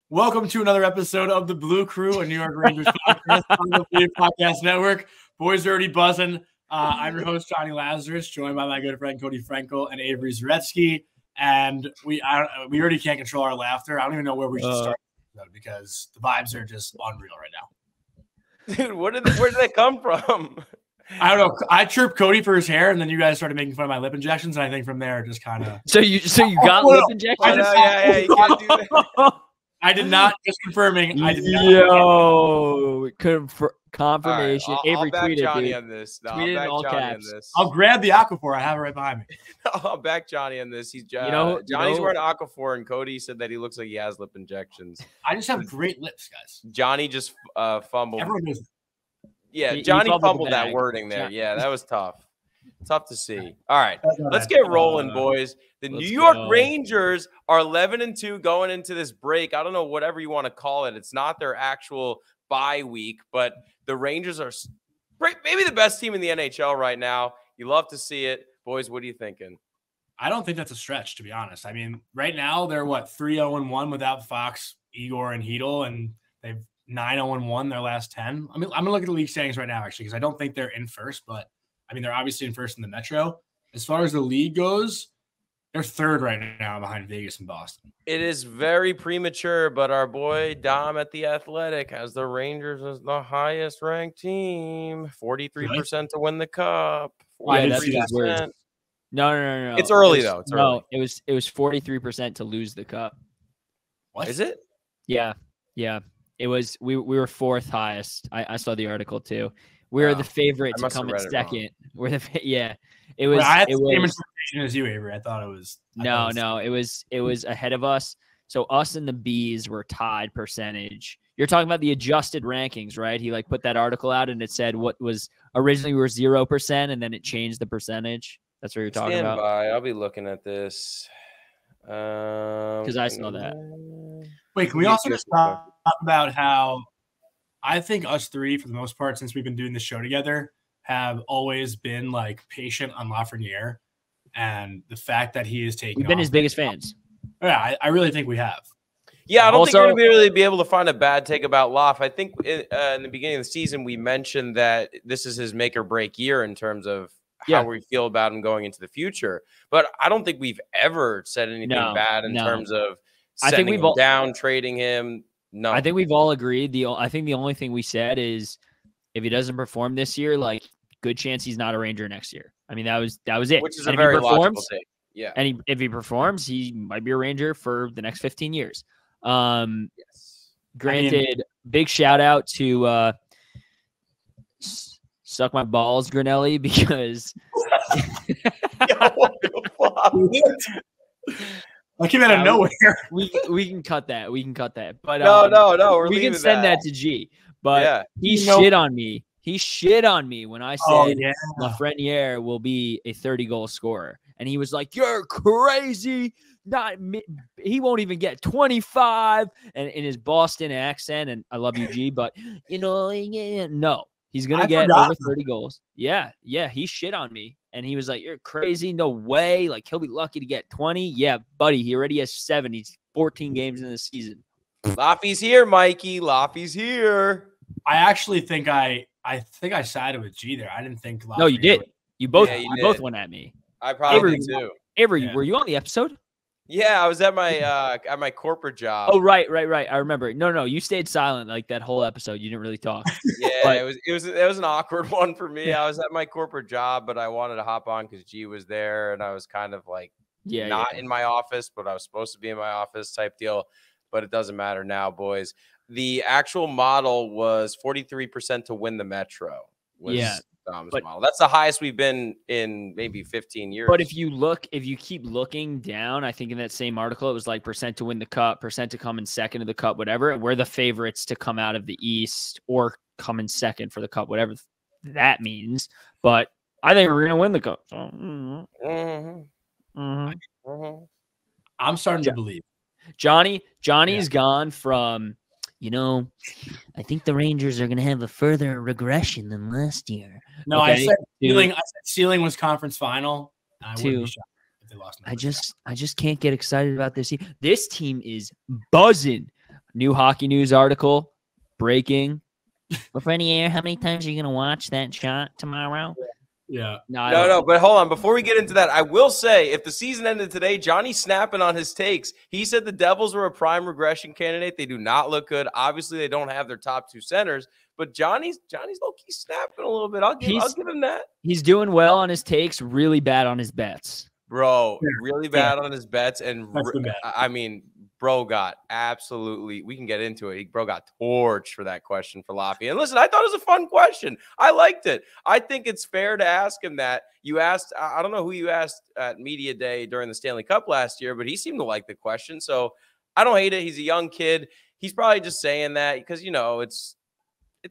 Welcome to another episode of the Blue Crew, a New York Rangers podcast on the Blue Podcast Network. Boys are already buzzing. I'm your host, Jonny Lazarus, joined by my good friend Cody Frankel and Avery Zaretsky. And we already can't control our laughter. I don't even know where we should start because the vibes are just unreal right now. Dude, where did they come from? I don't know. I chirped Cody for his hair, and then you guys started making fun of my lip injections. And I think from there, it just kind of. So you got lip injections? Yeah, you can't do that. I did not. Just confirming. I did not. Yo, confirmation. Right, Avery I'll back tweeted, Jonny dude. on this. No, Tweeted I'll back in all Jonny caps. on this. I'll grab the Aquaphor. I have it right behind me. I'll back Jonny on this. He's Johnny's wearing Aquaphor, and Cody said that he looks like he has lip injections. I just have great lips, guys. Jonny just fumbled. Everyone knows it. Yeah, He Jonny fumbled fumbled the that bag. wording there. Johnny. Yeah, that was tough. Tough to see. All right, That's all let's right. get rolling, boys. The Let's New York go. Rangers are 11-2 going into this break. I don't know, whatever you want to call it. It's not their actual bye week, but the Rangers are maybe the best team in the NHL right now. You love to see it. Boys, what are you thinking? I don't think that's a stretch, to be honest. I mean, right now they're 3-0-1 without Fox, Igor, and Hedel, and they've 9-0-1 their last 10. I mean, I'm gonna look at the league standings right now, actually, because I don't think they're in first, but I mean, they're obviously in first in the Metro. As far as the league goes, they're third right now behind Vegas and Boston. It is very premature, but our boy Dom at The Athletic has the Rangers as the highest ranked team. 43% to win the cup. Yeah, that's 43%. his words. No. It's early, though. It's early. No, it was 43% to lose the cup. What Is it? Yeah. It was we were fourth highest. I saw the article too. We were the favorite I to must have come in read it second. We're the It was. Well, I had it the same was interpretation as you, Avery. I thought it was. no. It was ahead of us. So us and the Bees were tied percentage. You're talking about the adjusted rankings, right? He put that article out and it said what was originally were 0% and then it changed the percentage. That's what you're talking Stand about. by. I'll be looking at this. Because I saw that. Wait, can we also just talk about how I think us three, for the most part, since we've been doing this show together, have always been patient on Lafreniere, and the fact that he is taking. We've been his biggest fans. Yeah, I really think we have. Yeah, I don't think Also- you're going to really be able to find a bad take about Loff. I think in the beginning of the season, we mentioned that this is his make or break year in terms of how we feel about him going into the future. But I don't think we've ever said anything bad in terms of sending him down, trading him. No, I think we've all agreed. I think the only thing we said is if he doesn't perform this year, good chance he's not a Ranger next year. I mean, that was it. Which is a very logical take. Yeah. And if he performs, he might be a Ranger for the next 15 years. Yes. Granted, big shout out to Suck My Balls, Grinelli, because I came out of nowhere. we can cut that. We can cut that. But no. We can send that to G. But he shit on me. He shit on me when I said Lafreniere will be a 30-goal scorer. And he was like, "You're crazy. He won't even get 25." And in his Boston accent, and I love you, G, but no. He's going to get over 30 goals. Yeah. He shit on me. And he was like, "You're crazy. No way. He'll be lucky to get 20. Yeah, buddy, he already has 7. He's 14 games in the season. Laffy's here, Mikey. Laffy's here. I actually think I sided with G there. I didn't think Lafreniere. No, you did. You both did. went at me. I probably did too. Avery, were you on the episode? Yeah, I was at my corporate job. Oh, right. I remember. No, you stayed silent that whole episode. You didn't really talk. Yeah, But it was an awkward one for me. I was at my corporate job, but I wanted to hop on because G was there, and I was kind of not in my office, but I was supposed to be in my office type deal. But it doesn't matter now, boys. The actual model was 43% to win the Metro. Dom's model. That's the highest we've been in maybe 15 years. But if you keep looking down, I think in that same article, it was percent to win the cup, percent to come in second of the cup, whatever. And we're the favorites to come out of the East or come in second for the cup, whatever that means. But I think we're going to win the cup. So, I'm starting to believe. Johnny's gone from, I think the Rangers are going to have a further regression than last year. No, okay. I said ceiling was conference final. I wouldn't be shocked if they lost. I just can't get excited about this team. This team is buzzing. New Hockey News article, breaking. Lafreniere, how many times are you going to watch that shot tomorrow? Yeah. No, but hold on. Before we get into that, I will say if the season ended today, Johnny's snapping on his takes. He said the Devils were a prime regression candidate. They do not look good. Obviously, they don't have their top 2 centers, but Johnny's low-key snapping a little bit. I'll give him that. He's doing well on his takes, really bad on his bets. Bro, really bad on his bets. And I mean, bro got absolutely, we can get into it. Bro got torched for that question for Lafayette. And listen, I thought it was a fun question. I liked it. I think it's fair to ask him that. You asked, I don't know who you asked at Media Day during the Stanley Cup last year, but he seemed to like the question. So I don't hate it. He's a young kid. He's probably just saying that because, you know, it's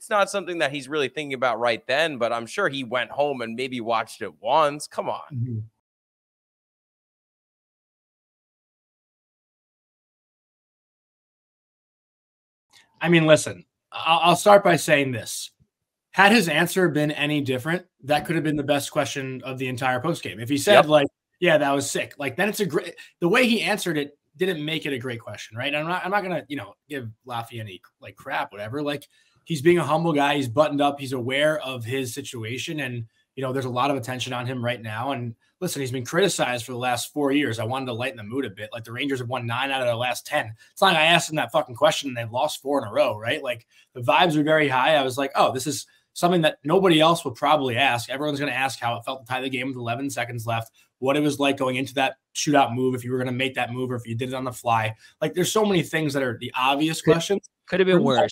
not something that he's really thinking about right then, but I'm sure he went home and maybe watched it once. Come on. Mm-hmm. I mean, listen, I'll start by saying this. Had his answer been any different, that could have been the best question of the entire postgame. If he said, like, yeah, that was sick, like, then it's a great – the way he answered it didn't make it a great question, right? I'm not going to, you know, give Lafayette any, like, crap, whatever. Like, he's being a humble guy. He's buttoned up. He's aware of his situation. And, you know, there's a lot of attention on him right now. And listen, he's been criticized for the last 4 years. I wanted to lighten the mood a bit. Like, the Rangers have won 9 out of their last 10. It's not like I asked him that fucking question and they've lost 4 in a row, right? Like, the vibes are very high. I was like, oh, this is something that nobody else would probably ask. Everyone's going to ask how it felt to tie the game with 11 seconds left, what it was like going into that shootout move, if you were going to make that move or if you did it on the fly. Like, there's so many things that are the obvious questions. Could have been worse.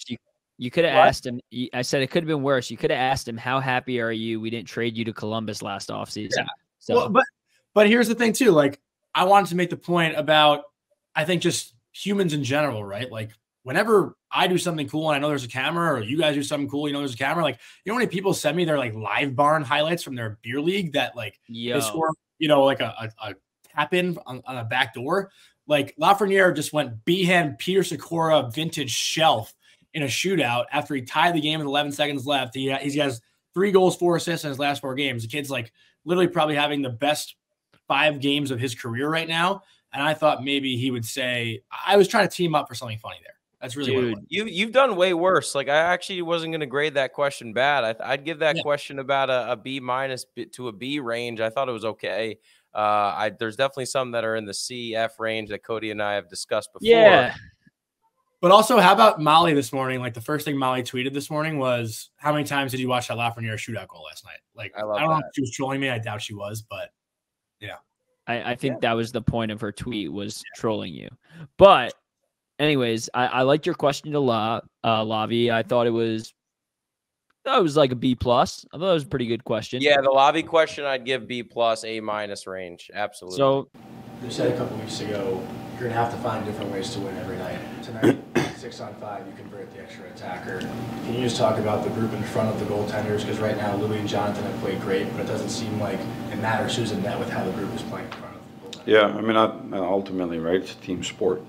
You could have asked him. I said it could have been worse. You could have asked him, how happy are you we didn't trade you to Columbus last offseason? Yeah. So. Well, but here's the thing, too. Like, I wanted to make the point about, I think, just humans in general, right? Like, whenever I do something cool and I know there's a camera, or you guys do something cool, you know there's a camera, like, you know how many people send me their, like, live barn highlights from their beer league that, like, they score, you know, like a tap in on a back door? Like, Lafreniere just went B-hand Peter Sikora vintage shelf in a shootout after he tied the game with 11 seconds left. He has 3 goals, 4 assists in his last 4 games. The kid's, like, literally probably having the best 5 games of his career right now. And I thought maybe he would say, I was trying to team up for something funny there. That's really what it was. You've done way worse. Like, I actually wasn't going to grade that question bad. I'd give that question about a B- to a B range. I thought it was okay. There's definitely some that are in the C, F range that Cody and I have discussed before. Yeah. But also, how about Molly this morning? Like, the first thing Molly tweeted this morning was, how many times did you watch that Lafreniere shootout goal last night? Like, I don't know if she was trolling me. I doubt she was, but yeah. I think that was the point of her tweet, was trolling you. But anyways, I liked your question to Lavi. I thought it was like a B+. I thought it was a pretty good question. Yeah, the Lavi question I'd give B+, A- range. Absolutely. So you said a couple weeks ago, you're going to have to find different ways to win every night. Tonight, 6-on-5, you convert the extra attacker. Can you just talk about the group in front of the goaltenders? Because right now, Louis and Jonathan have played great, but it doesn't seem like it matters who's in net with how the group is playing in front of the goaltenders. Yeah, I mean, ultimately, right, it's a team sport.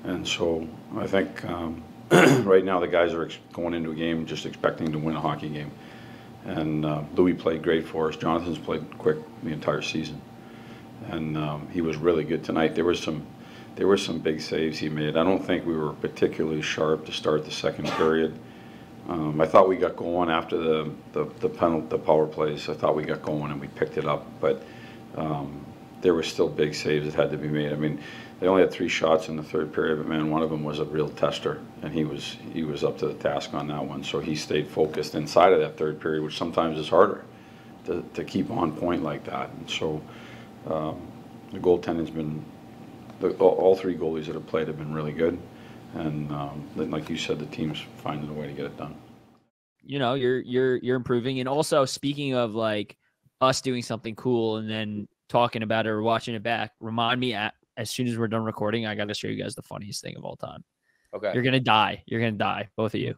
And so I think right now the guys are going into a game just expecting to win a hockey game. And Louis played great for us. Jonathan's played quick the entire season. And he was really good tonight. There were some big saves he made. I don't think we were particularly sharp to start the second period. I thought we got going after the power plays. I thought we got going and we picked it up. But there were still big saves that had to be made. I mean, they only had 3 shots in the third period, but man, one of them was a real tester, and he was up to the task on that one. So he stayed focused inside of that third period, which sometimes is harder to keep on point like that. And so the goaltending's been, all 3 goalies that have played have been really good, and like you said, the team's finding a way to get it done. You know, you're improving, and also speaking of like us doing something cool and then talking about it or watching it back, remind me as soon as we're done recording, I got to show you guys the funniest thing of all time. Okay. You're going to die. You're going to die, both of you.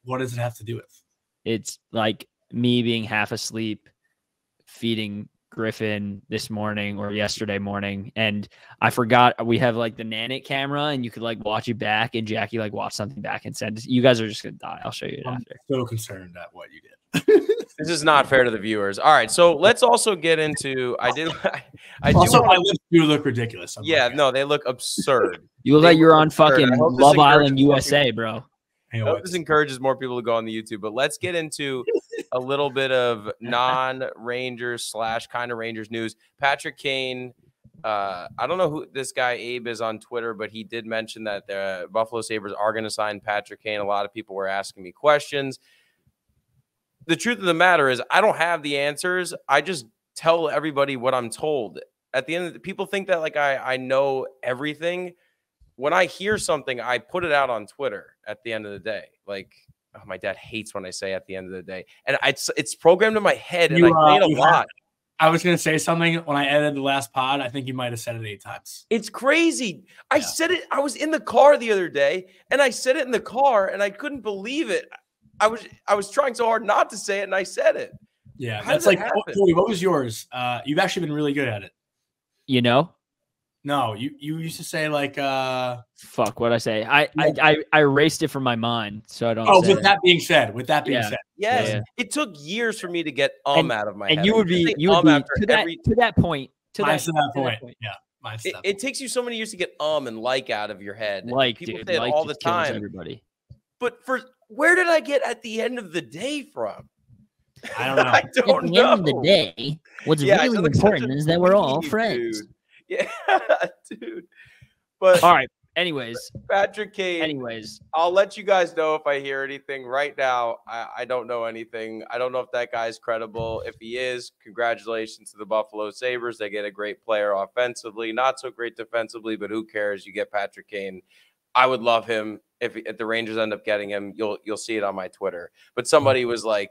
What does it have to do with? It's like me being half asleep, feeding Griffin this morning or yesterday morning, and I forgot we have like the Nanit camera, and you could like watch it back, and Jackie like watched something back and said, "You guys are just gonna die." I'll show you it after. So concerned at what you did. This is not fair to the viewers. All right, so let's also get into. I Also, my lips do look ridiculous. Yeah, no, they look absurd. You look like you're on fucking Love Island USA, bro. I hope this encourages more people to go on the YouTube, but let's get into a little bit of non-Rangers / kind of Rangers news. Patrick Kane, I don't know who this guy Abe is on Twitter, but he did mention that the Buffalo Sabres are going to sign Patrick Kane. A lot of people were asking me questions. The truth of the matter is I don't have the answers. I just tell everybody what I'm told. At the end of the, people think that like I know everything. When I hear something, I put it out on Twitter at the end of the day. Like, oh, my dad hates when I say at the end of the day. And it's programmed in my head, and I say it a lot. I was going to say something when I edited the last pod. I think you might have said it 8 times. It's crazy. I said it. I was in the car the other day, and I said it in the car, and I couldn't believe it. I was trying so hard not to say it, and I said it. Yeah, that's like, Cody, what was yours? You've actually been really good at it. You know? No, you used to say like fuck, what'd I say? I erased it from my mind, so I don't. Oh, with that being said, said, yes, it took years for me to get out of my head. And you would be to that point. Yeah. It takes you so many years to get and like out of your head. Like, people dude, say it like all the time. Everybody. But where did I get at the end of the day from? I don't know. I don't know. At the end of the day, what's really important is that we're all friends. Dude. Yeah, dude. But all right. Anyways, Patrick Kane. I'll let you guys know if I hear anything. Right now, I don't know anything. I don't know if that guy's credible. If he is, congratulations to the Buffalo Sabres. They get a great player offensively, not so great defensively, but who cares? You get Patrick Kane. I would love him if the Rangers end up getting him. You'll see it on my Twitter. But somebody was like,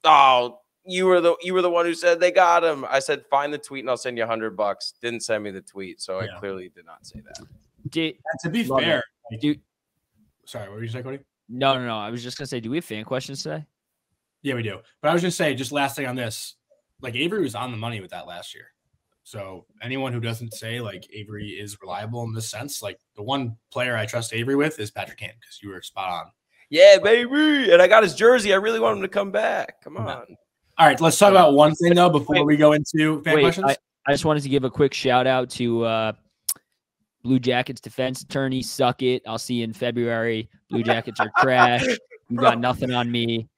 "Oh, you were the one who said they got him." I said, "Find the tweet and I'll send you $100." Didn't send me the tweet, so I clearly did not say that. To be fair, dude. Sorry, what were you saying, Cody? No. I was just gonna say, do we have fan questions today? Yeah, we do. But I was gonna say, just last thing on this, like Avery was on the money with that last year. So anyone who doesn't say like Avery is reliable in this sense, like the one player I trust Avery with is Patrick Kane, because you were spot on. Yeah, baby. And I got his jersey. I really want him to come back. Come on. All right, let's talk about one thing though before we go into fan questions. I just wanted to give a quick shout out to Blue Jackets defense attorney. Suck it. I'll see you in February. Blue Jackets are trash. You got nothing on me.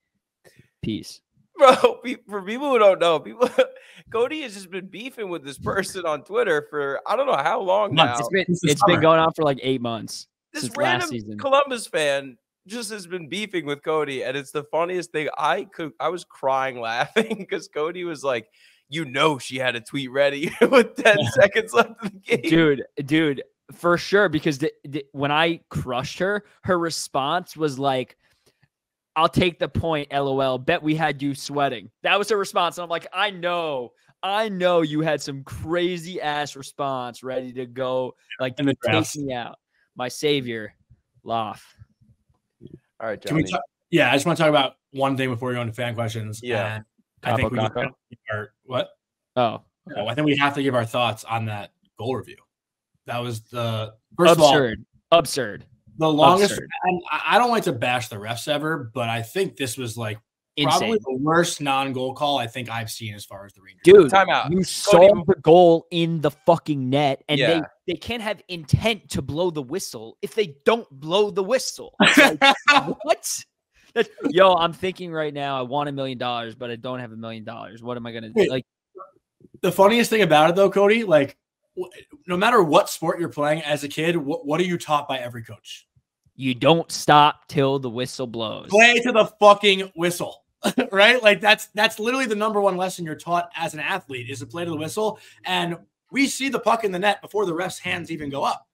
Peace. Bro, for people who don't know, Cody has just been beefing with this person on Twitter for I don't know how long now. It's been going on for like 8 months. This random Columbus fan just has been beefing with Cody, and it's the funniest thing. I was crying laughing because Cody was like, she had a tweet ready with 10 seconds left in the game. Dude, for sure, because when I crushed her response was like, "I'll take the point, LOL. Bet we had you sweating." That was her response. And I'm like, I know you had some crazy ass response ready to go. Like, to take me out. My savior, Laf. All right, Johnny. I just want to talk about one thing before we go into fan questions. Yeah. I think we have to give what? Oh. Okay. No, I think we have to give our thoughts on that goal review. That was the absurd. The longest. And I don't like to bash the refs ever, but I think this was like probably the worst non-goal call I think I've seen as far as the Rangers. Dude, timeout. You saw the goal in the fucking net, and they can't have intent to blow the whistle if they don't blow the whistle. Like, what? I'm thinking right now, I want $1 million, but I don't have $1 million. What am I gonna do? Like, the funniest thing about it though, Cody, like, no matter what sport you're playing as a kid, what are you taught by every coach? You don't stop till the whistle blows. Play to the fucking whistle, right? Like that's literally the number one lesson you're taught as an athlete is to play to the whistle. And we see the puck in the net before the ref's hands even go up.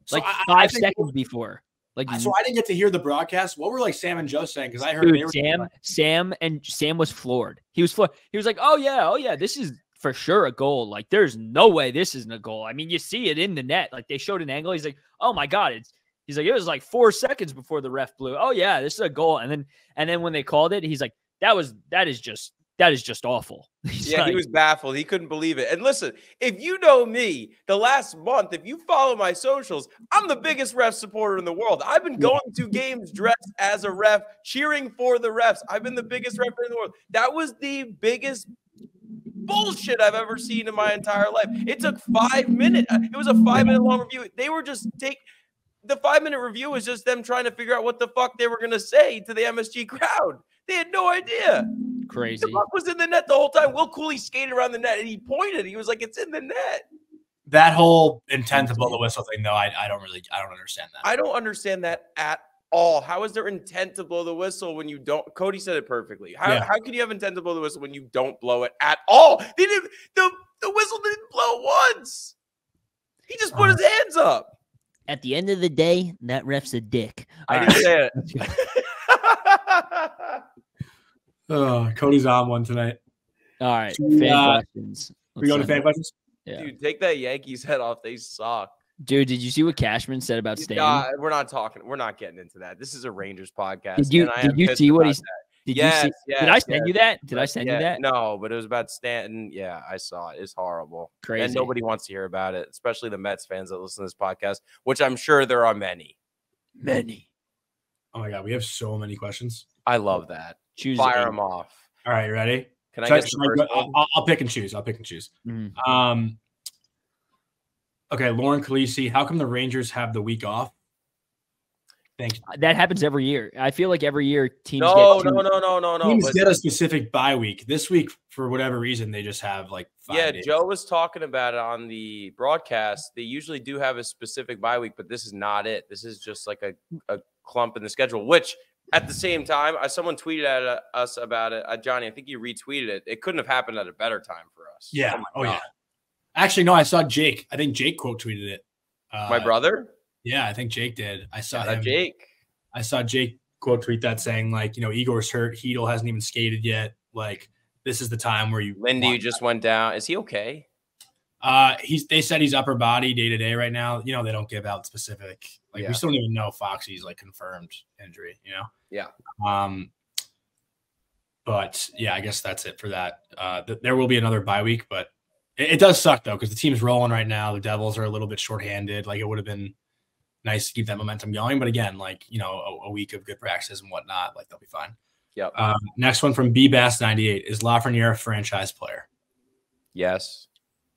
So like 5 seconds before. Like, so I didn't get to hear the broadcast. What were like Sam and Joe saying? Because I heard Sam was floored. He was floored. He was like, oh yeah, this is for sure a goal. Like, there's no way this isn't a goal. I mean, you see it in the net. Like, they showed an angle. He's like, oh my God, he's like, it was like 4 seconds before the ref blew. Oh yeah, this is a goal. And then when they called it, he's like, that is just that is just awful. Yeah, he was baffled. He couldn't believe it. And listen, if you know me, the last month, if you follow my socials, I'm the biggest ref supporter in the world. I've been going to games dressed as a ref, cheering for the refs. I've been the biggest ref in the world. That was the biggest bullshit I've ever seen in my entire life. It took 5 minutes. It was a 5-minute long review. They were just the 5-minute review was just them trying to figure out what the fuck they were going to say to the MSG crowd. They had no idea. Crazy. The puck was in the net the whole time. Will Cooley skated around the net and he pointed. He was like, it's in the net. That whole intent to blow the whistle thing, though, I don't understand that. I don't understand that at all. How is there intent to blow the whistle when you don't? Cody said it perfectly. How can you have intent to blow the whistle when you don't blow it at all? They didn't. The whistle didn't blow once. He just put his hands up. At the end of the day, that ref's a dick. I didn't say it. Cody's on one tonight. All right. Fan questions. We go to fan questions? Yeah. Dude, take that Yankees head off. They suck. Dude, did you see what Cashman said about Stan? We're not talking. We're not getting into that. This is a Rangers podcast. Did you see what he said? Did I send you that? Did I send you that? No, but it was about Stanton. Yeah, I saw it. It's horrible. Crazy. And nobody wants to hear about it, especially the Mets fans that listen to this podcast, which I'm sure there are many. Many. Oh, my God. We have so many questions. I love that. Fire them off. All right, you ready? Can I get the first one? I'll pick and choose. Mm-hmm. Okay, Lauren Khaleesi, how come the Rangers have the week off? Thanks. That happens every year. I feel like every year teams no. Teams get a specific bye week. This week, for whatever reason, they just have like 5 days. Joe was talking about it on the broadcast. They usually do have a specific bye week, but this is not it. This is just like a clump in the schedule, which at the same time, someone tweeted at us about it. Johnny, I think you retweeted it. It couldn't have happened at a better time for us. Yeah. Oh yeah. Actually, no, I saw Jake. I think Jake quote tweeted it. My brother? Yeah, I think Jake did. I saw him. Jake. I saw Jake quote tweet that saying, like, Igor's hurt. Hedl hasn't even skated yet. Like, this is the time where Lindy just went down. Is he okay? They said he's upper body day to day right now. They don't give out specific. We still don't even know Foxy's like confirmed injury. Yeah. But yeah, I guess that's it for that. There will be another bye week, but it does suck though because the team's rolling right now. The Devils are a little bit shorthanded. Like it would have been nice to keep that momentum going, but again, a week of good practices and whatnot, like they'll be fine. Yep. Next one from BBass98 is Lafreniere a franchise player? Yes.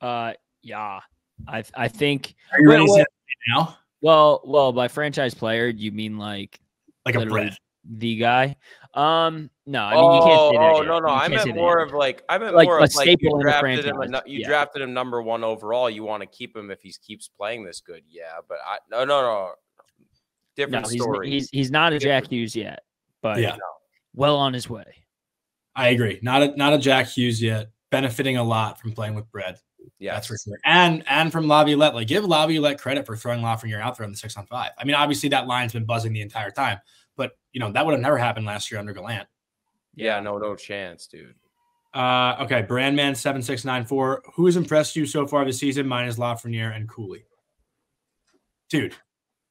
Yeah. I think. Are you ready to say it now? Well, by franchise player, you mean like a Brett, the guy? No, I mean you can't say that. Oh no, I meant more of like staple in the franchise. You drafted him number 1 overall. You want to keep him if he keeps playing this good. Yeah, but no. Different story. He's not a Jack Hughes yet, but well on his way. I agree. Not a Jack Hughes yet. Benefiting a lot from playing with Brett. Yeah, that's for sure. And from Laviolette, like give Laviolette credit for throwing Lafreniere out there on the 6-on-5. I mean, obviously that line's been buzzing the entire time, but that would have never happened last year under Gallant. Yeah, no chance, dude. Okay, Brandman7694. Who has impressed you so far this season, minus Lafreniere and Cooley? Dude,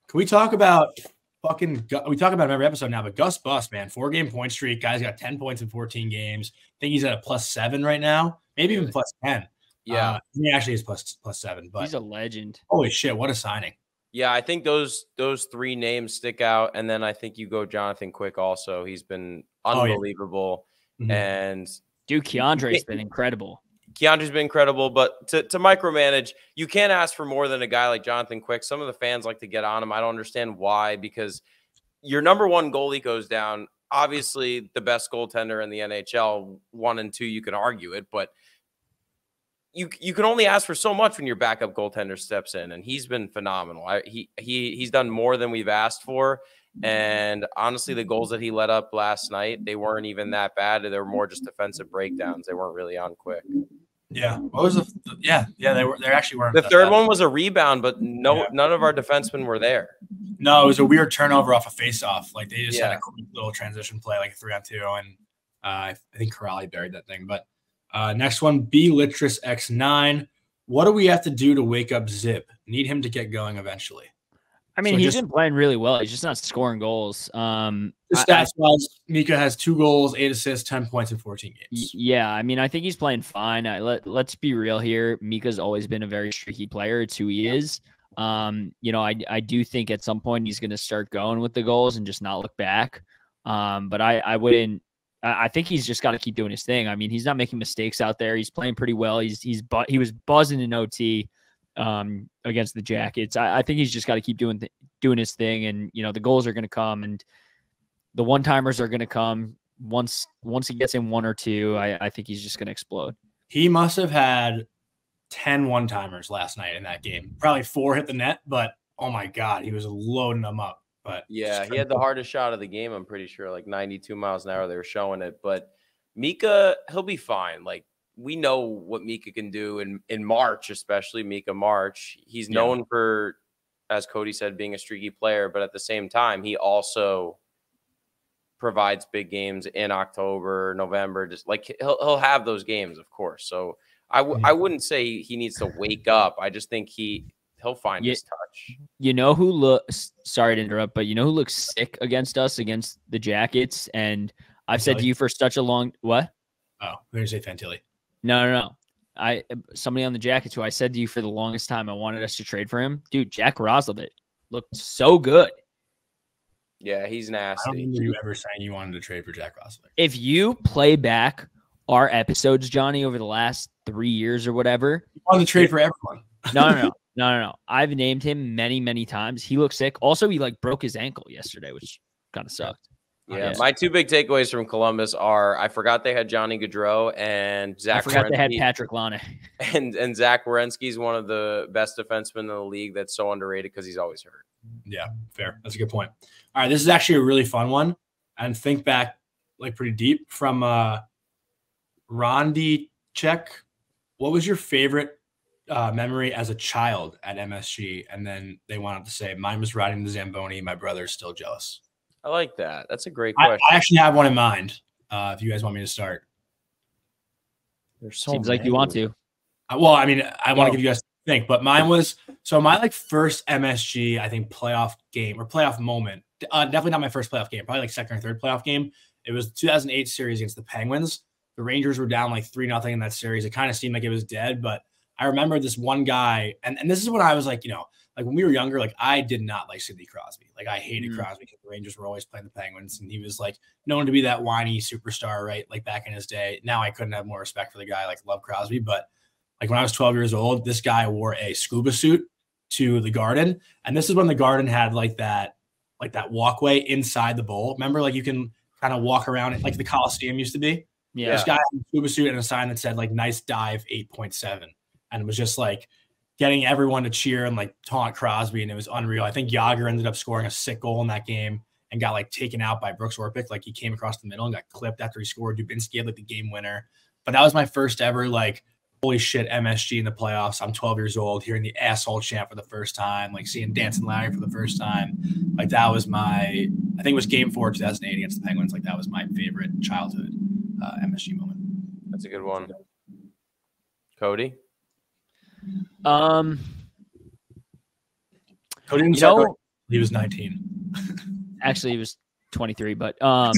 can we talk about we talk about him every episode now, but Gus Bus, man, 4-game point streak. Guy's got 10 points in 14 games. I think he's at a +7 right now, maybe even +10. Yeah, he actually is +7, but he's a legend. Holy shit, what a signing! Yeah, I think those 3 names stick out, and then I think you go Jonathan Quick also. He's been unbelievable, and dude, Keandre's been incredible. Keandre's been incredible, but to micromanage, you can't ask for more than a guy like Jonathan Quick. Some of the fans like to get on him. I don't understand why, because your number 1 goalie goes down. Obviously, the best goaltender in the NHL, 1 and 2, you can argue it, but you can only ask for so much when your backup goaltender steps in, and he's been phenomenal. He's done more than we've asked for, and honestly, the goals that he let up last night, they weren't even that bad. They were more just defensive breakdowns. They weren't really on Quick. Yeah. What was they actually weren't. The third one was a rebound, but none of our defensemen were there. No, it was a weird turnover off a face-off. Like they just had a quick little transition play, like a 3-on-2, and I think Corrali buried that thing. But next one, B Litris X9. What do we have to do to wake up Zip? Need him to get going eventually. I mean, he's been playing really well. He's just not scoring goals. Stats-wise, Mika has 2 goals, 8 assists, 10 points in 14 games. Yeah, I mean, I think he's playing fine. Let's be real here. Mika's always been a very streaky player. It's who he is. I do think at some point he's going to start going with the goals and just not look back. But I wouldn't. I think he's just got to keep doing his thing. I mean, he's not making mistakes out there. He's playing pretty well. He was buzzing in OT against the Jackets. I think he's just got to keep doing his thing, and the goals are going to come, and the one-timers are going to come once he gets in 1 or 2. I think he's just going to explode. He must have had 10 one-timers last night in that game. Probably 4 hit the net, but oh my God, he was loading them up. But yeah, he had the hardest shot of the game, I'm pretty sure, like 92 miles an hour. They were showing it. But Mika, he'll be fine. Like, we know what Mika can do in March, especially Mika March. He's known for, as Cody said, being a streaky player, but at the same time, he also provides big games in October, November. Just like he'll have those games, of course. So I wouldn't say he needs to wake up. I just think he'll find his touch. Sorry to interrupt, but who looks sick against us, against the Jackets? And I've said to you for such a long what? Oh, we're gonna say Fantilli. No. Somebody on the Jackets who I said to you for the longest time I wanted us to trade for him. Dude, Jack Roslovic looked so good. Yeah, he's nasty. I don't remember you ever saying you wanted to trade for Jack Roslovic. If you play back our episodes, Johnny, over the last 3 years or whatever, you wanted to trade for everyone. No. I've named him many, many times. He looks sick. Also, he broke his ankle yesterday, which kind of sucked. Yeah, my 2 big takeaways from Columbus are I forgot they had Johnny Gaudreau and Zach. I forgot they had Patrick Laine. And Zach Werenski is one of the best defensemen in the league. That's so underrated because he's always hurt. Yeah, fair. That's a good point. All right, this is actually a really fun one. And think back pretty deep from Rondi Check. What was your favorite memory as a child at MSG? And then they wanted to say, mine was riding the Zamboni. My brother's still jealous. I like that. That's a great question. I actually have one in mind. If you guys want me to start. There's so Seems many. Like you want to. Well, I mean, I want to give you guys to think, but mine was my first MSG, I think, playoff game or playoff moment. Definitely not my first playoff game, probably second or third playoff game. It was the 2008 series against the Penguins. The Rangers were down 3-0 in that series. It kind of seemed like it was dead, but I remember this one guy, and this is when I was when we were younger, I did not like Sidney Crosby. I hated Crosby because the Rangers were always playing the Penguins, and he was known to be that whiny superstar, right? Back in his day. Now I couldn't have more respect for the guy, love Crosby. But when I was 12 years old, this guy wore a scuba suit to the Garden, and this is when the Garden had that walkway inside the bowl. Remember, you can kind of walk around it like the Coliseum used to be. Yeah. This guy had a scuba suit and a sign that said nice dive 8.7, and it was just getting everyone to cheer and taunt Crosby, and it was unreal. I think Yager ended up scoring a sick goal in that game and got taken out by Brooks Orpik. He came across the middle and got clipped after he scored. Dubinsky had the game winner. But that was my first ever holy shit, MSG in the playoffs. I'm 12 years old, hearing the asshole chant for the first time, seeing Dancing Larry for the first time. That was I think it was game 4 2008 against the Penguins. That was my favorite childhood MSG moment. That's a good one. Cody? Cody didn't start, he was 19. Actually, he was 23, but no,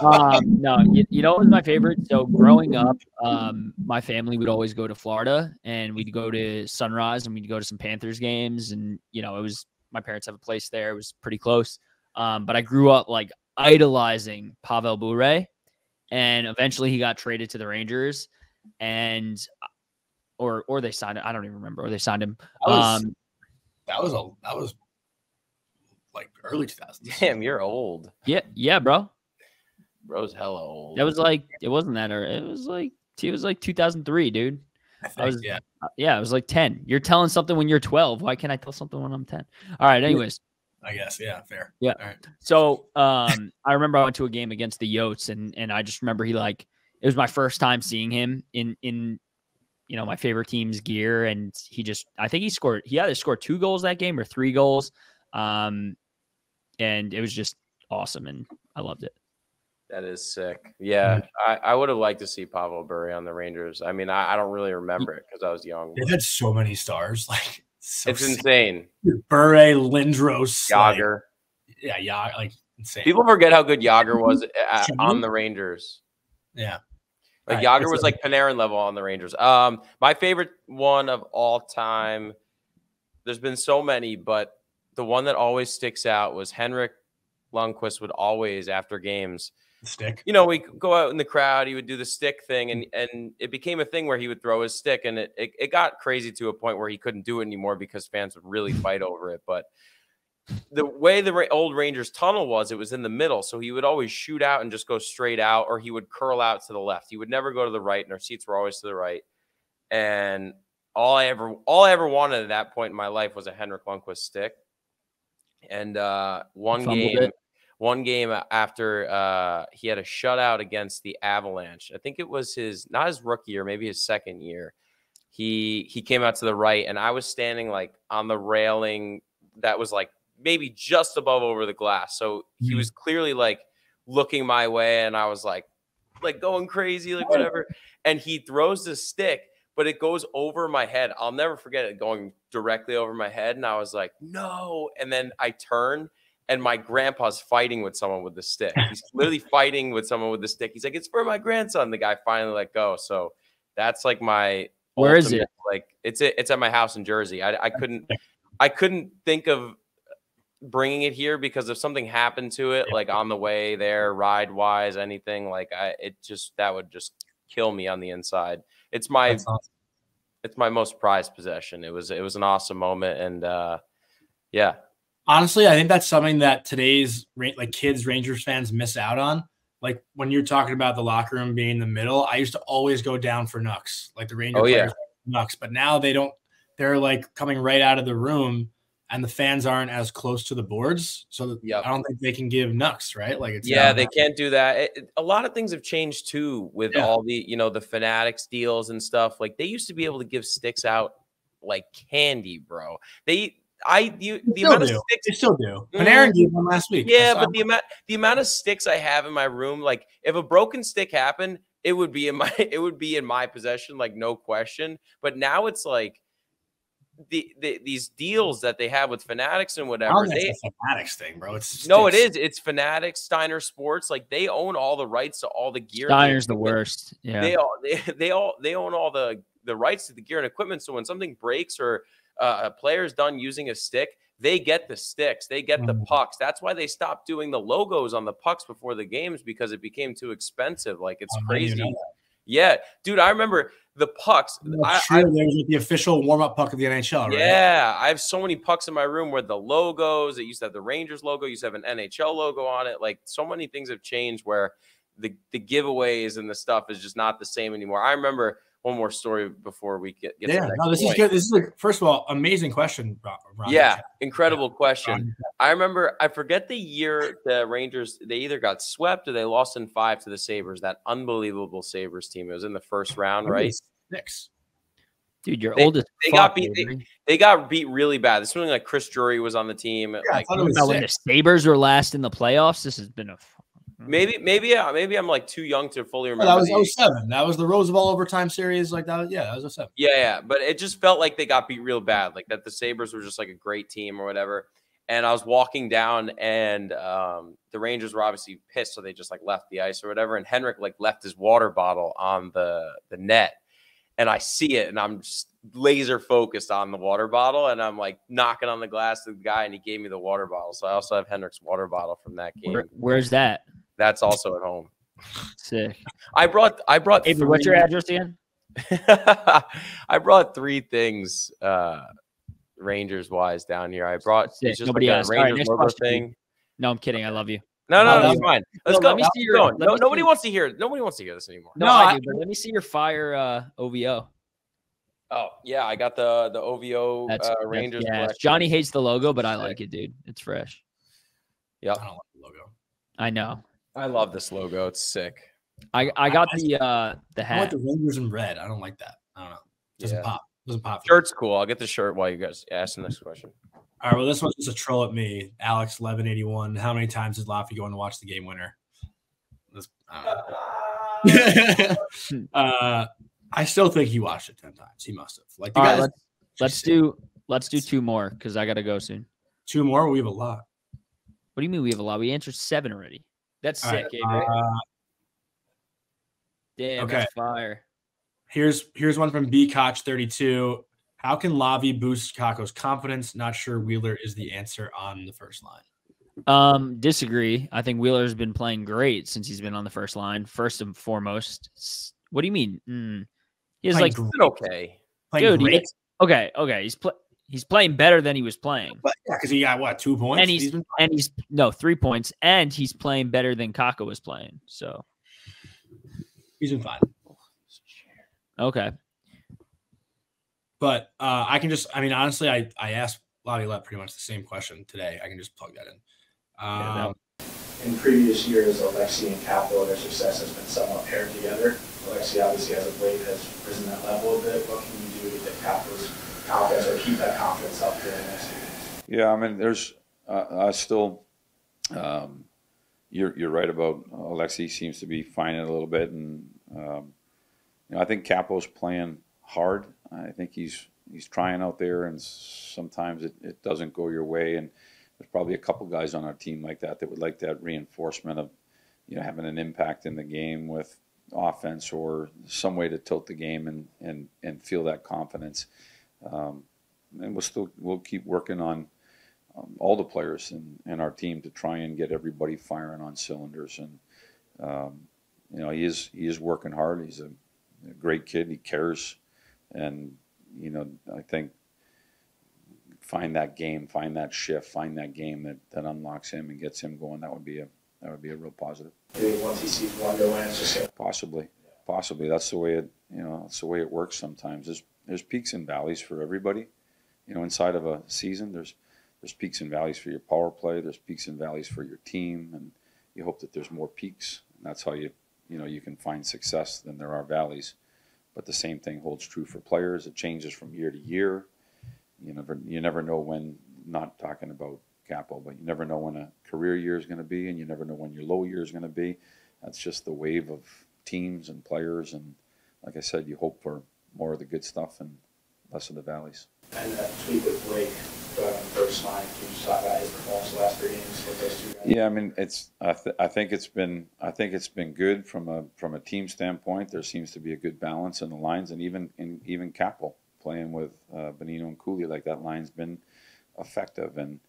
what was my favorite? So growing up, my family would always go to Florida, and we'd go to Sunrise, and we'd go to some Panthers games, and it was my parents have a place there. It was pretty close. But I grew up idolizing Pavel Bure, and eventually he got traded to the Rangers, and or they signed it. I don't even remember. Or they signed him. That was early 2000s. Damn, you're old. Yeah, bro. Bro's hella old. That was it wasn't that early. It was he was 2003, dude. I was it was 10. You're telling something when you're 12. Why can't I tell something when I'm 10? All right, anyways. I guess, yeah, fair. Yeah. All right. So I remember I went to a game against the Yotes, and I just remember it was my first time seeing him in my favorite team's gear, and I think he either scored 2 goals that game or 3 goals. And it was just awesome, and I loved it. That is sick. Yeah, I would have liked to see Pavel Bure on the Rangers. I mean, I don't really remember it because I was young. They've had so many stars. It's insane. Bure, Lindros, Yager. Like insane. People forget how good Yager was on the Rangers. Yeah. Like Yager was like Panarin level on the Rangers. My favorite one of all time, there's been so many, but the one that always sticks out was Henrik Lundqvist would always, after games, stick. You know, we go out in the crowd, he would do the stick thing, and it became a thing where he would throw his stick, and it got crazy to a point where he couldn't do it anymore because fans would really fight over it. But the way the old Rangers tunnel was, it was in the middle, so he would always shoot out and just go straight out, or he would curl out to the left. He would never go to the right, and our seats were always to the right. And all I ever wanted at that point in my life was a Henrik Lundqvist stick. And one game after he had a shutout against the Avalanche. I think it was not his rookie year, maybe his second year. He came out to the right, and I was standing like on the railing that was like maybe just above over the glass. So he was clearly like looking my way, and I was like going crazy, like whatever. And he throws the stick, but it goes over my head. I'll never forget it going directly over my head. And I was like, no. And then I turn, and my grandpa's fighting with someone with the stick. He's literally fighting with someone with the stick. He's like, it's for my grandson. The guy finally let go. So that's like my Where is it? Like it's at my house in Jersey. I couldn't think of bringing it here because if something happened to it, like on the way there, ride wise, anything, like that would just kill me on the inside. It's my most prized possession. It was an awesome moment. And yeah. Honestly, I think that's something that today's kids, Rangers fans miss out on. Like when you're talking about the locker room being in the middle, I used to always go down for Nucks, like the Rangers players Nucks, but now they don't. They're like coming right out of the room, and the fans aren't as close to the boards, so I don't think they can give Nucks, right? Like it's they can't do that. A lot of things have changed too with all the the Fanatics deals and stuff. Like they used to be able to give sticks out like candy, bro. The amount of sticks they still do. Panarin gave one last week. Yeah, but the amount of sticks I have in my room, like if a broken stick happened, it would be in my possession, like no question. But now it's like these deals that they have with Fanatics and whatever. It's a Fanatics thing, bro. It's Fanatics, Steiner Sports. Like they own all the rights to all the gear. Steiner's the worst. Yeah, they own all the rights to the gear and equipment. So when something breaks or a player's done using a stick, they get the sticks, they get the pucks. That's why they stopped doing the logos on the pucks before the games, because it became too expensive. Like it's crazy. Yeah, dude, I remember the pucks. There was the official warm-up puck of the NHL, right? Yeah, I have so many pucks in my room where the logos, it used to have the Rangers logo, used to have an NHL logo on it. Like so many things have changed where the giveaways and the stuff is just not the same anymore. I remember one more story before we get to the next this point. Is good. This is first of all, amazing question, Ron. Yeah, incredible question. I remember, I forget the year the Rangers, they either got swept or they lost in 5 to the Sabres, that unbelievable Sabres team. It was in the first round, right? 6. Dude, you're old as they fuck, got beat. They got beat really bad. This was like Chris Drury was on the team. Yeah, like when the Sabres were last in the playoffs, this has been a maybe I'm like too young to fully remember. That was 07. That was the Roosevelt overtime series. Like that. That was 07. Yeah. But it just felt like they got beat real bad. Like that the Sabres were just like a great team or whatever. And I was walking down, and the Rangers were obviously pissed, so they just like left the ice or whatever. And Henrik like left his water bottle on the net, and I see it, and I'm just laser focused on the water bottle, and I'm like knocking on the glass of the guy, and he gave me the water bottle. So I also have Henrik's water bottle from that game. Where's that? That's also at home. Sick. I brought. Avery, what's your address again? I brought 3 things, Rangers wise down here. I brought it's just nobody like asked. a Rangers logo thing. No, I'm kidding. I love you. No, it's fine. Let's go. Let me see your. Nobody wants to hear. Nobody wants to hear this anymore. No, I do. But let me see your fire OVO. Oh yeah, I got the OVO Rangers. Yeah, Johnny hates the logo, but I like it, dude. It's fresh. Yeah, I don't like the logo. I know. I love this logo. It's sick. I got the hat. I like the Rangers in red. I don't like that. I don't know. Doesn't pop. Doesn't pop. Shirt's cool. I'll get the shirt while you guys ask the next question. All right. Well, this one's just a troll at me. Alex 1181. How many times did Laffy go in to watch the game winner? I still think he watched it 10 times. He must have. Like the guys. Let's do Let's do 2 more because I got to go soon. 2 more? We have a lot. What do you mean we have a lot? We answered 7 already. That's sick, right. Damn, that's fire. Here's one from BKotch32. How can Lavi boost Kakko's confidence? Not sure Wheeler is the answer on the first line. Disagree. I think Wheeler's been playing great since he's been on the first line. First and foremost. What do you mean? He's like okay. Dude, great. Okay. He's playing better than he was playing. But yeah, because he got what, 2 points? And he's 3 points, and he's playing better than Kakko was playing. So he's been fine. Okay. But honestly, I asked Lavi pretty much the same question today. I can just plug that in. In previous years, Alexis and Capo, their success has been somewhat paired together. Alexis obviously as of late has risen that level a bit. What can you do to get Capo's confidence or keep that confidence up during the next few games? Yeah, I mean, there's I still you're right about Alexis seems to be finding it a little bit, and I think Capo's playing hard. I think he's trying out there, and sometimes it doesn't go your way. And there's probably a couple guys on our team like that would like that reinforcement of having an impact in the game with offense or some way to tilt the game and feel that confidence. And we'll keep working on all the players in our team to try and get everybody firing on cylinders. And he is working hard. He's a great kid. He cares, and I think find that game, find that shift, find that game that unlocks him and gets him going. That would be a real positive. Maybe once he sees one go in, it's just possibly. That's the way it works sometimes. There's peaks and valleys for everybody. Inside of a season, there's peaks and valleys for your power play. There's peaks and valleys for your team, and you hope that there's more peaks. And that's how you can find success than there are valleys. But the same thing holds true for players. It changes from year to year. You never know when. Not talking about Capo, but you never know when a career year is going to be, and you never know when your low year is going to be. That's just the wave of teams and players. And like I said, you hope for more of the good stuff and less of the valleys. And that tweet with Blake going on the first line, can you just talk about his performance the last 3 games with those 2 guys? Yeah, I mean, I think it's been good from a team standpoint. There seems to be a good balance in the lines, and even Capo playing with Bonino and Cooley, like that line's been effective. And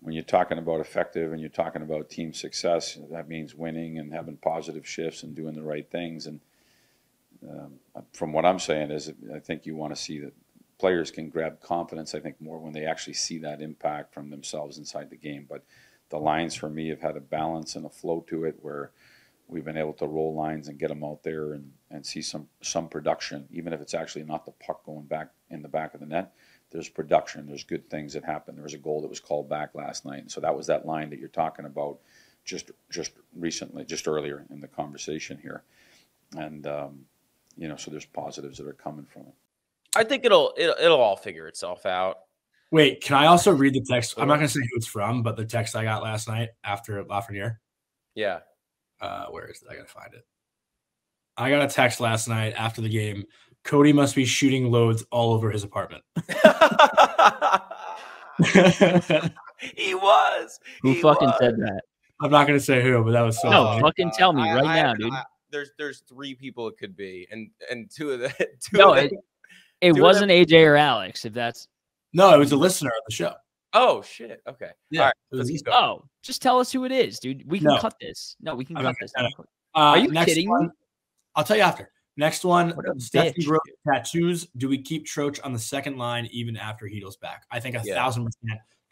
when you're talking about effective and you're talking about team success, that means winning and having positive shifts and doing the right things. And from what I'm saying is, I think you want to see that players can grab confidence, I think, more when they actually see that impact from themselves inside the game. But the lines for me have had a balance and a flow to it where we've been able to roll lines and get them out there and see some production, even if it's actually not the puck going back in the back of the net. There's production. There's good things that happen. There was a goal that was called back last night. And so that was that line that you're talking about just recently, just earlier in the conversation here. And, so there's positives that are coming from it. I think it'll all figure itself out. Wait, can I also read the text? I'm not going to say who it's from, but the text I got last night after Lafreniere. Yeah. Where is it? I got to find it. I got a text last night after the game. Cody must be shooting loads all over his apartment. He was. Who fucking said that? I'm not going to say who, but that was so funny. Fucking tell me right now, dude. There's 3 people it could be, and 2 of the it wasn't AJ or Alex. If that's no, it was a listener of the show. Oh shit. Okay. Yeah. All right. Let's go. Oh, just tell us who it is, dude. We can cut this. No, we can cut this. Are you kidding me? I'll tell you after. Next one, Stephanie wrote tattoos. Do we keep Troch on the second line even after Heedle's back? I think 1,000%.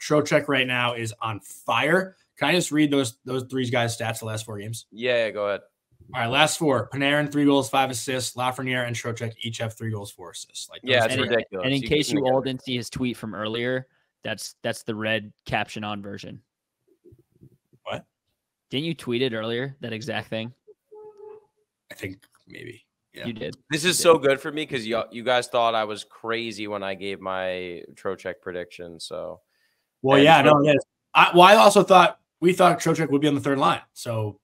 Trocheck right now is on fire. Can I just read those 3 guys' stats the last 4 games? Yeah, go ahead. All right, last 4. Panarin, 3 goals, 5 assists. Lafreniere and Trocheck each have 3 goals, 4 assists. It's ridiculous. And in case you all didn't see his tweet from earlier, that's the red caption on version. What? Didn't you tweet it earlier, that exact thing? I think maybe. Yeah. You did. This is so good for me because you guys thought I was crazy when I gave my Trocheck prediction. So, well, yeah, no, yes. I also thought we thought Trocheck would be on the third line. So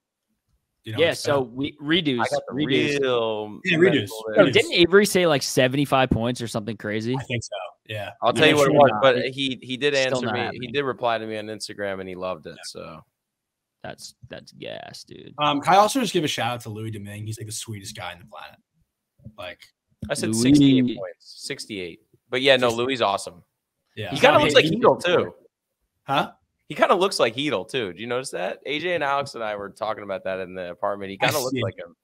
Yeah, so we redos. I got the redos. Yo, didn't Avery say like 75 points or something crazy? I think so. Yeah. I'll tell you what it was, but he did answer me. He did reply to me on Instagram, and he loved it. So that's gas, dude. Can I also just give a shout out to Louis Domingue? He's like the sweetest guy on the planet. Like I said, 68 points, 68. But yeah, no, Louis awesome. Yeah, he kind of looks like Heedle too. Huh? He kind of looks like Heedle too. Do you notice that? AJ and Alex and I were talking about that in the apartment. He kind of looks like him.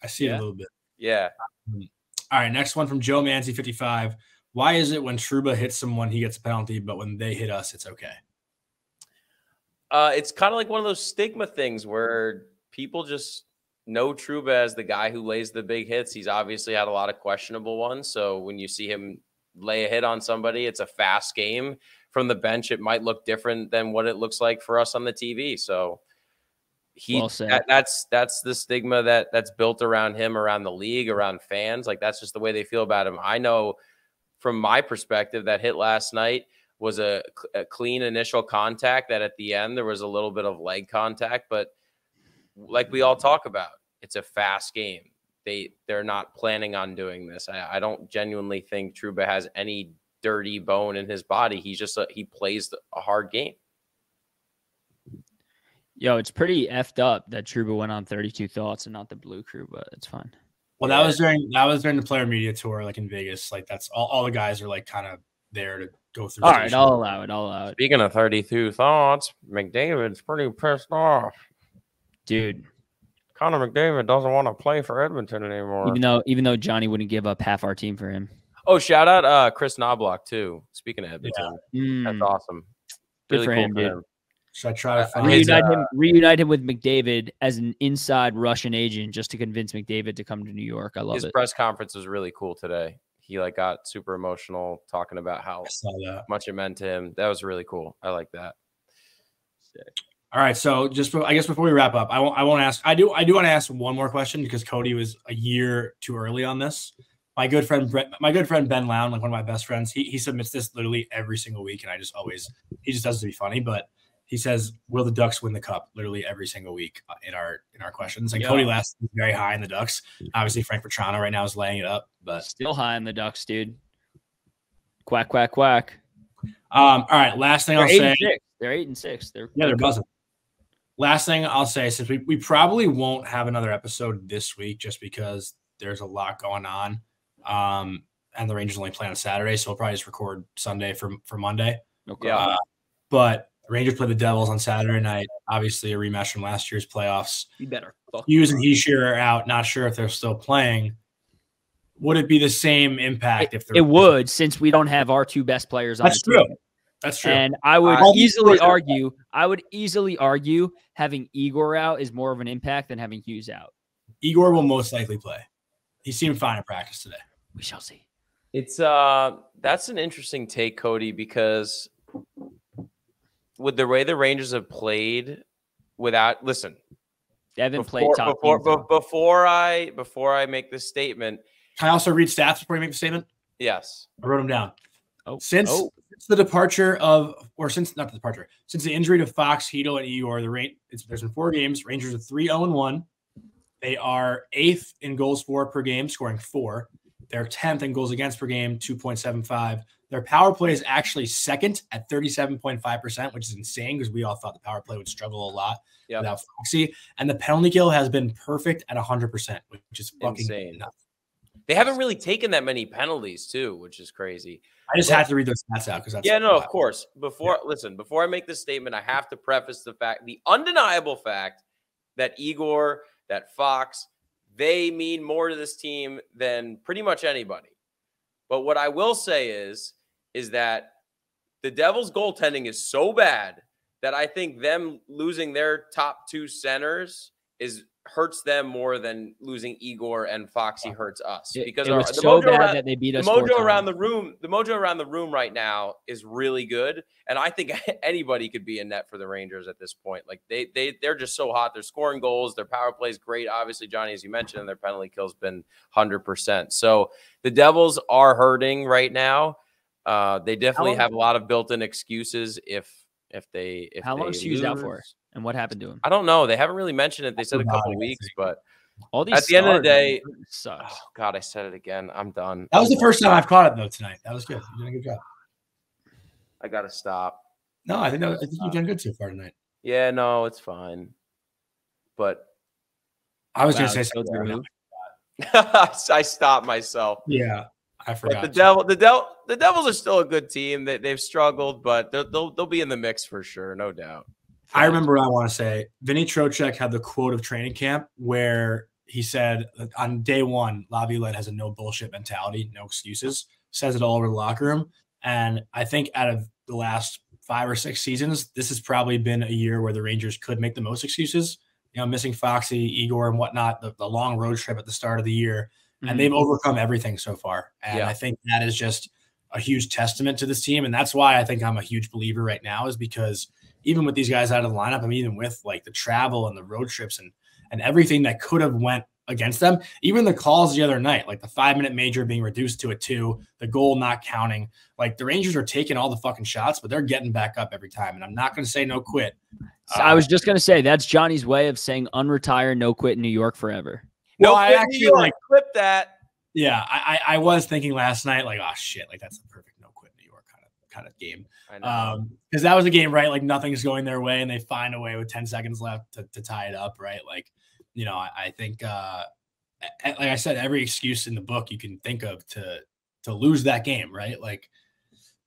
I see it a little bit. Yeah. All right, next one from Joe Manzi 55. Why is it when Trouba hits someone, he gets a penalty, but when they hit us, it's okay? It's kind of like one of those stigma things where people just know Trouba as the guy who lays the big hits. He's obviously had a lot of questionable ones. So when you see him lay a hit on somebody, it's a fast game. From the bench, it might look different than what it looks like for us on the TV. So that's the stigma that's built around him, around the league, around fans. Like that's just the way they feel about him. I know from my perspective that hit last night was a clean initial contact, that at the end there was a little bit of leg contact, but like we all talk about, it's a fast game. They're not planning on doing this. I don't genuinely think Trouba has any dirty bone in his body. He's just he plays a hard game. Yo, it's pretty effed up that Trouba went on 32 Thoughts and not the Blue Crew, but it's fine. Well, that was during the player media tour, like in Vegas. Like that's all the guys are like kind of there to go through. All right, I'll allow it. Speaking of 32 Thoughts, McDavid's pretty pissed off, dude. Connor McDavid doesn't want to play for Edmonton anymore. Even though Johnny wouldn't give up half our team for him. Oh, shout out Chris Knobloch too. Speaking of Edmonton, that's awesome. Good for him, dude. Should I try to find reunite him with McDavid as an inside Russian agent just to convince McDavid to come to New York? I love it. His press conference was really cool today. He got super emotional talking about how much it meant to him. That was really cool. I like that. Sick. All right, so I guess before we wrap up, I won't ask. I do want to ask one more question because Cody was a year too early on this. My good friend Ben Lown, like one of my best friends, he submits this literally every single week, and he just does it to be funny. But he says, "Will the Ducks win the Cup?" Literally every single week in our questions. And Cody last is very high in the Ducks. Obviously, Frank Petrano right now is laying it up, but still high in the Ducks, dude. Quack quack quack. All right, last thing I'll say. They're 8-6. They're buzzing. Last thing I'll say, since we probably won't have another episode this week just because there's a lot going on, and the Rangers only play on Saturday, so we'll probably just record Sunday for Monday. Okay. But the Rangers play the Devils on Saturday night. Obviously, a rematch from last year's playoffs. You better. Hughes and Heischer are out. Not sure if they're still playing. Would it be the same impact if it would, since we don't have our two best players on the team? That's true. And I would easily argue having Igor out is more of an impact than having Hughes out. Igor will most likely play. He seemed fine in practice today. We shall see. It's that's an interesting take, Cody, because with the way the Rangers have played they haven't played top before I make this statement. Can I also read stats before you make the statement? Yes. I wrote them down. Since the injury to Fox, Heedle, and Igor, there's been 4 games. Rangers are 3-0-1. They are 8th in goals for per game, scoring 4. They're 10th in goals against per game, 2.75. Their power play is actually 2nd at 37.5%, which is insane because we all thought the power play would struggle a lot without Foxy. And the penalty kill has been perfect at 100%, which is fucking insane. nuts. They haven't really taken that many penalties too, which is crazy. I just had to read those stats out because that's of course. Before I make this statement, I have to preface the undeniable fact that Igor, that Fox, they mean more to this team than pretty much anybody. But what I will say is that the Devils' goaltending is so bad that I think them losing their top 2 centers hurts them more than losing Igor and Foxy hurts us, because it was so bad that they beat us. The mojo around the room right now is really good, and I think anybody could be in net for the Rangers at this point. Like they're just so hot. They're scoring goals. Their power play is great. Obviously, Johnny, as you mentioned, and their penalty kill's been 100%. So the Devils are hurting right now. They definitely have a lot of built-in excuses if How long is Hughes out for? And what happened to him? I don't know. They haven't really mentioned it. They said a couple weeks, but all these at the end of the day, sucks. Oh God, I said it again. I'm done. That was the first time I've caught it though tonight. That was good. You did a good job. I gotta stop. No, I think you've done good so far tonight. Yeah, no, it's fine. But I was gonna say something. I stopped myself. Yeah, I forgot. But the Devils are still a good team. They've struggled, but they'll be in the mix for sure, no doubt. I remember what I want to say. Vinny Trocheck had the quote of training camp where he said on day one, Laviolette has a no bullshit mentality, no excuses, says it all over the locker room. And I think out of the last 5 or 6 seasons, this has probably been a year where the Rangers could make the most excuses, missing Foxy, Igor and whatnot, the long road trip at the start of the year. And they've overcome everything so far. And I think that is just a huge testament to this team. And that's why I think I'm a huge believer right now, is because even with these guys out of the lineup, even with like the travel and the road trips and everything that could have went against them, even the calls the other night, like the 5-minute major being reduced to a 2, the goal not counting, like the Rangers are taking all the fucking shots, but they're getting back up every time. And I'm not going to say no quit. I was just going to say that's Johnny's way of saying unretire, no quit in New York forever. Well, I actually like clip that. Yeah, I was thinking last night, like, oh shit, like that's the perfect no quit New York kind of game. I know. Because that was a game, right? Like nothing's going their way, and they find a way with 10 seconds left to tie it up, right? Like, I think, like I said, every excuse in the book you can think of to lose that game, right? Like,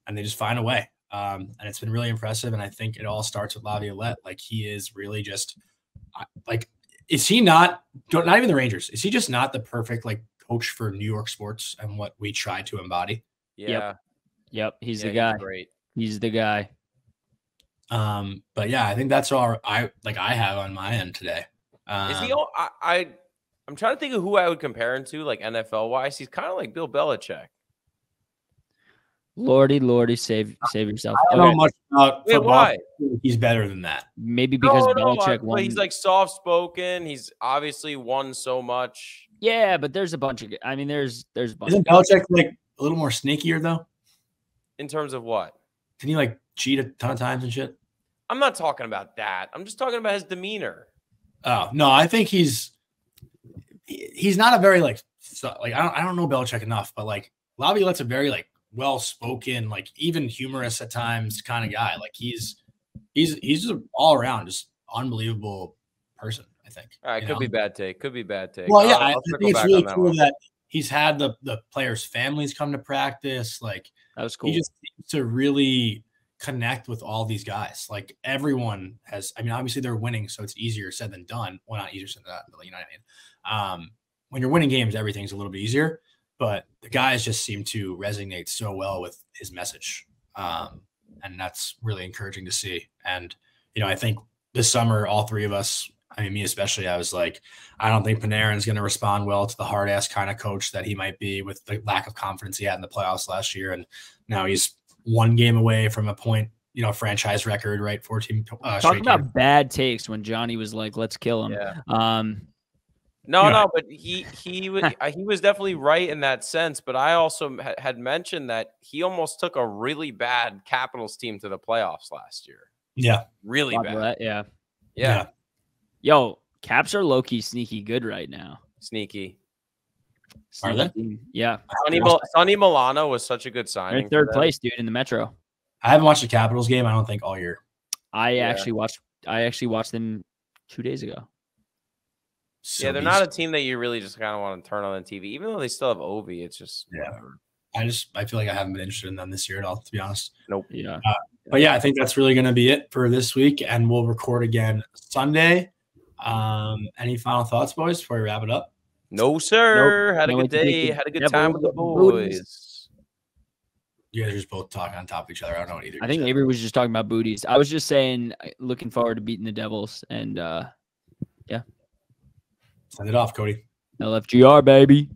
and they just find a way. And it's been really impressive. And I think it all starts with Laviolette. Like, he is really just like, is he not even the Rangers? Is he just not the perfect like coach for New York sports and what we try to embody? Yeah. Yep. He's the guy. Great. He's the guy. But yeah, I think that's all I have on my end today. Is he all, I'm trying to think of who I would compare him to, like NFL wise. He's kind of like Bill Belichick. Lordy, save yourself. I don't know much about football. Why? He's better than that. Maybe because Belichick won. But he's like soft spoken. He's obviously won so much. Yeah, but there's a bunch of. I mean, there's a bunch. Isn't Belichick like a little more sneakier though? In terms of what? Can he like cheat a ton of times and shit? I'm not talking about that. I'm just talking about his demeanor. Oh no, I think he's not a very like I don't know Belichick enough, but like Laviolette's a very like well-spoken, like even humorous at times kind of guy. Like he's just an all-around just unbelievable person, I think. All right, could be bad take. Well, yeah, I think it's really cool that he's had the players' families come to practice. Like that was cool. He just seems to really connect with all these guys. Like everyone has, I mean, obviously they're winning, so it's easier said than done. Well, not easier said than done, but you know what I mean? When you're winning games, everything's a little bit easier, but the guys just seem to resonate so well with his message. And that's really encouraging to see. And, I think this summer, all three of us, I mean, me especially, I was like, I don't think Panarin's going to respond well to the hard ass kind of coach that he might be with the lack of confidence he had in the playoffs last year. And now he's one game away from a point, franchise record, right? 14. Talking about bad takes when Johnny was like, let's kill him. Yeah. No, but he was definitely right in that sense. But I also had mentioned that he almost took a really bad Capitals team to the playoffs last year. Yeah. Really bad. Yeah. Yo, Caps are low-key sneaky good right now. Sneaky. Are they? Yeah. Sonny Milano was such a good signing. They're third place, dude, in the Metro. I haven't watched the Capitals game, I don't think, all year. I actually watched them 2 days ago. So they're not a team that you really just kind of want to turn on the TV, even though they still have Ovi. It's just whatever. I feel like I haven't been interested in them this year at all, to be honest. Nope. Yeah. But yeah, I think that's really going to be it for this week, and we'll record again Sunday. Any final thoughts, boys, before we wrap it up? No, sir. Nope. Had a good day. Had a good time with the boys. You guys are just both talking on top of each other. I don't know what either. I think Avery was just talking about booties. I was just saying, looking forward to beating the Devils, and yeah. Send it off, Cody. LFGR, baby.